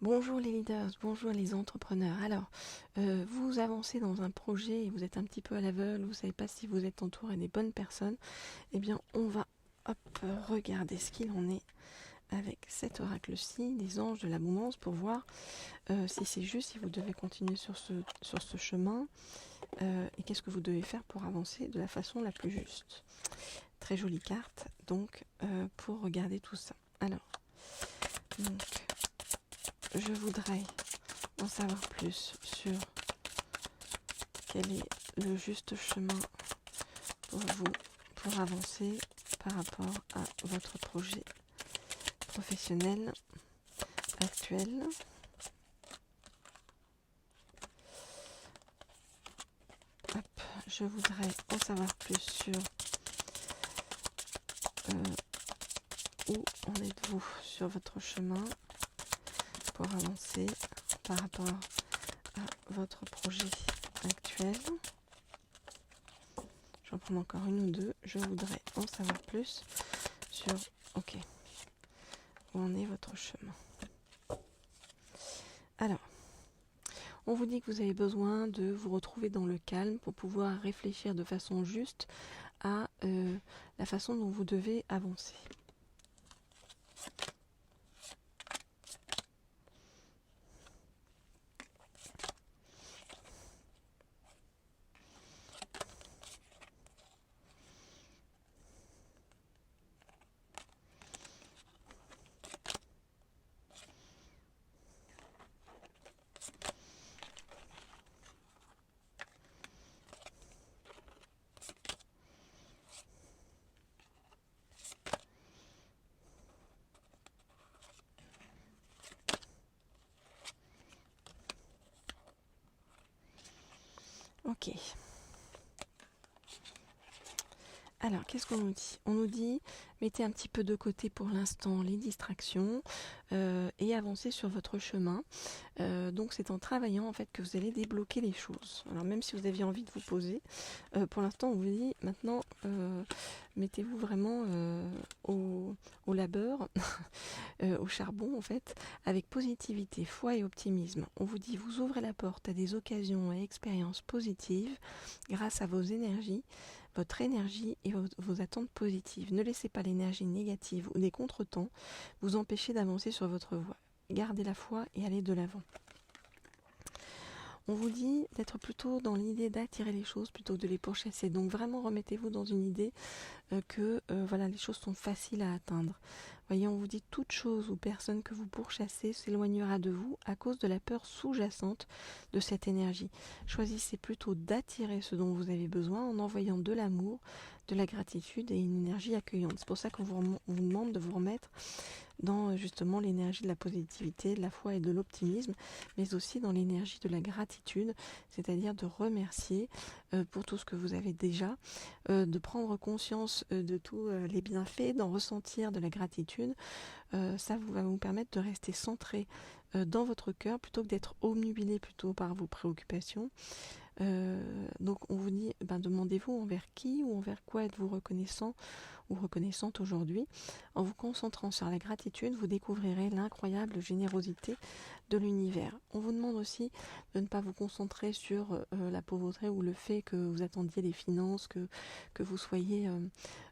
Bonjour les leaders, bonjour les entrepreneurs. Alors, vous avancez dans un projet et vous êtes un petit peu à l'aveugle, vous ne savez pas si vous êtes entouré des bonnes personnes. Eh bien, on va regarder ce qu'il en est avec cet oracle-ci, des anges de l'abondance, pour voir si c'est juste, si vous devez continuer sur ce chemin et qu'est-ce que vous devez faire pour avancer de la façon la plus juste. Très jolie carte, donc, pour regarder tout ça. Alors, donc, je voudrais en savoir plus sur quel est le juste chemin pour vous pour avancer par rapport à votre projet professionnel actuel. Hop, je voudrais en savoir plus sur où en êtes-vous sur votre chemin pour avancer par rapport à votre projet actuel. Je vais en prendre encore une ou deux. Je voudrais en savoir plus sur, ok, où en est votre chemin. Alors, on vous dit que vous avez besoin de vous retrouver dans le calme pour pouvoir réfléchir de façon juste à la façon dont vous devez avancer. Ok. Alors, qu'est-ce qu'on nous dit? On nous dit, mettez un petit peu de côté pour l'instant les distractions et avancez sur votre chemin. Donc, c'est en travaillant en fait que vous allez débloquer les choses. Alors, même si vous aviez envie de vous poser, pour l'instant, on vous dit maintenant, mettez-vous vraiment au labeur, au charbon en fait, avec positivité, foi et optimisme. On vous dit, vous ouvrez la porte à des occasions et expériences positives grâce à vos énergies, votre énergie et vos attentes positives. Ne laissez pas l'énergie négative ou des contretemps vous empêcher d'avancer sur votre voie. Gardez la foi et allez de l'avant. On vous dit d'être plutôt dans l'idée d'attirer les choses plutôt que de les pourchasser. Donc vraiment remettez-vous dans une idée que voilà, les choses sont faciles à atteindre. Voyez, on vous dit toute chose ou personne que vous pourchassez s'éloignera de vous à cause de la peur sous-jacente de cette énergie. Choisissez plutôt d'attirer ce dont vous avez besoin en envoyant de l'amour, de la gratitude et une énergie accueillante. C'est pour ça qu'on vous demande de vous remettre dans justement l'énergie de la positivité, de la foi et de l'optimisme, mais aussi dans l'énergie de la gratitude, c'est-à-dire de remercier pour tout ce que vous avez déjà, de prendre conscience de tous les bienfaits, d'en ressentir de la gratitude. Ça va vous permettre de rester centré dans votre cœur plutôt que d'être obnubilé plutôt par vos préoccupations. Donc on vous dit, demandez-vous envers qui ou envers quoi êtes-vous reconnaissant ou reconnaissante aujourd'hui. En vous concentrant sur la gratitude, vous découvrirez l'incroyable générosité de l'univers. On vous demande aussi de ne pas vous concentrer sur la pauvreté ou le fait que vous attendiez les finances, que vous soyez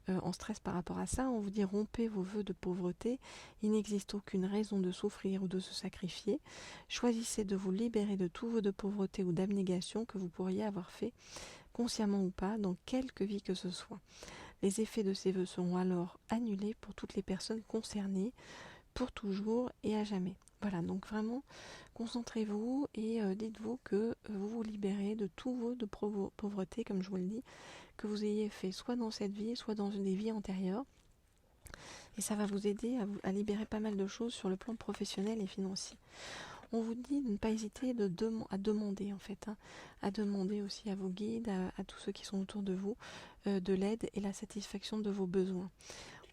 en stress par rapport à ça. On vous dit rompez vos vœux de pauvreté. Il n'existe aucune raison de souffrir ou de se sacrifier. Choisissez de vous libérer de tous vœux de pauvreté ou d'abnégation que vous pourriez avoir fait, consciemment ou pas, dans quelque vie que ce soit. Les effets de ces vœux seront alors annulés pour toutes les personnes concernées, pour toujours et à jamais. Voilà, donc vraiment, concentrez-vous et dites-vous que vous vous libérez de tous vos de pauvreté, comme je vous le dis, que vous ayez fait soit dans cette vie, soit dans une des vies antérieures. Et ça va vous aider à libérer pas mal de choses sur le plan professionnel et financier. On vous dit de ne pas hésiter à demander en fait, à demander aussi à vos guides, à tous ceux qui sont autour de vous, de l'aide et la satisfaction de vos besoins.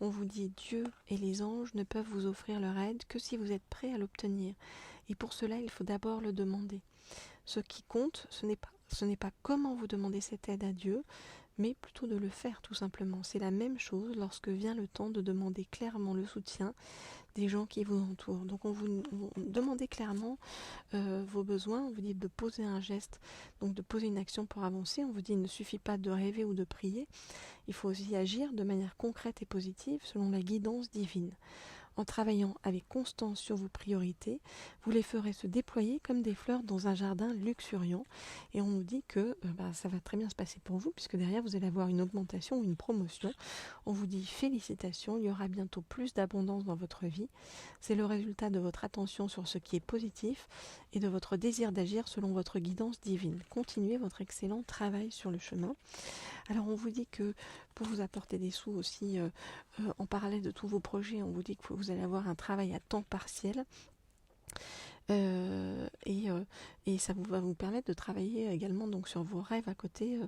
On vous dit Dieu et les anges ne peuvent vous offrir leur aide que si vous êtes prêt à l'obtenir. Et pour cela, il faut d'abord le demander. Ce qui compte, ce n'est pas comment vous demandez cette aide à Dieu, mais plutôt de le faire tout simplement. C'est la même chose lorsque vient le temps de demander clairement le soutien des gens qui vous entourent. Donc on vous demandez clairement vos besoins, on vous dit de poser un geste, donc de poser une action pour avancer. On vous dit il ne suffit pas de rêver ou de prier, il faut aussi agir de manière concrète et positive selon la guidance divine. En travaillant avec constance sur vos priorités, vous les ferez se déployer comme des fleurs dans un jardin luxuriant. Et on nous dit que ça va très bien se passer pour vous, puisque derrière vous allez avoir une augmentation ou une promotion. On vous dit félicitations, il y aura bientôt plus d'abondance dans votre vie. C'est le résultat de votre attention sur ce qui est positif et de votre désir d'agir selon votre guidance divine. Continuez votre excellent travail sur le chemin. Alors on vous dit que pour vous apporter des sous aussi, en parallèle de tous vos projets, on vous dit que vous allez avoir un travail à temps partiel. Et ça va vous permettre de travailler également donc sur vos rêves à côté,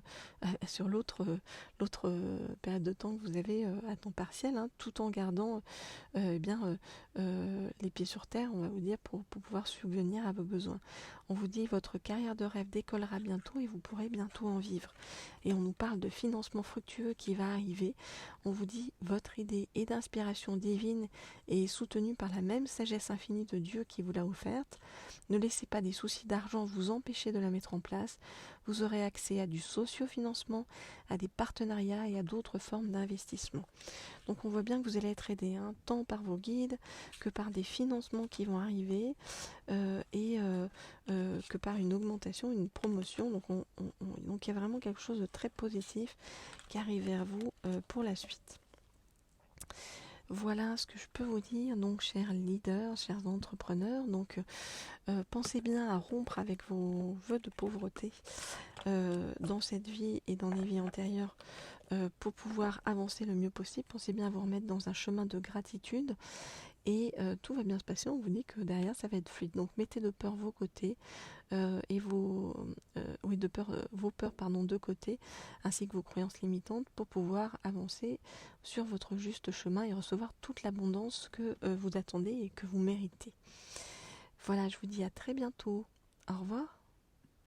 sur l'autre période de temps que vous avez à temps partiel, hein, tout en gardant les pieds sur terre, on va vous dire, pour pouvoir subvenir à vos besoins. On vous dit votre carrière de rêve décollera bientôt et vous pourrez bientôt en vivre. Et on nous parle de financement fructueux qui va arriver. On vous dit votre idée est d'inspiration divine et est soutenue par la même sagesse infinie de Dieu qui vous l'a offerte. Ne laissez pas des soucis d'argent vous empêcher de la mettre en place. Vous aurez accès à du socio-financement, à des partenariats et à d'autres formes d'investissement. Donc on voit bien que vous allez être aidé, hein, tant par vos guides que par des financements qui vont arriver et que par une augmentation, une promotion. Donc il y a vraiment quelque chose de très positif qui arrive vers vous pour la suite. Voilà ce que je peux vous dire, donc chers leaders, chers entrepreneurs. Donc pensez bien à rompre avec vos vœux de pauvreté dans cette vie et dans les vies antérieures pour pouvoir avancer le mieux possible. Pensez bien à vous remettre dans un chemin de gratitude et tout va bien se passer. On vous dit que derrière ça va être fluide. Donc mettez de peur vos côtés et vos peurs de côté, ainsi que vos croyances limitantes pour pouvoir avancer sur votre juste chemin et recevoir toute l'abondance que vous attendez et que vous méritez. Voilà, je vous dis à très bientôt. Au revoir.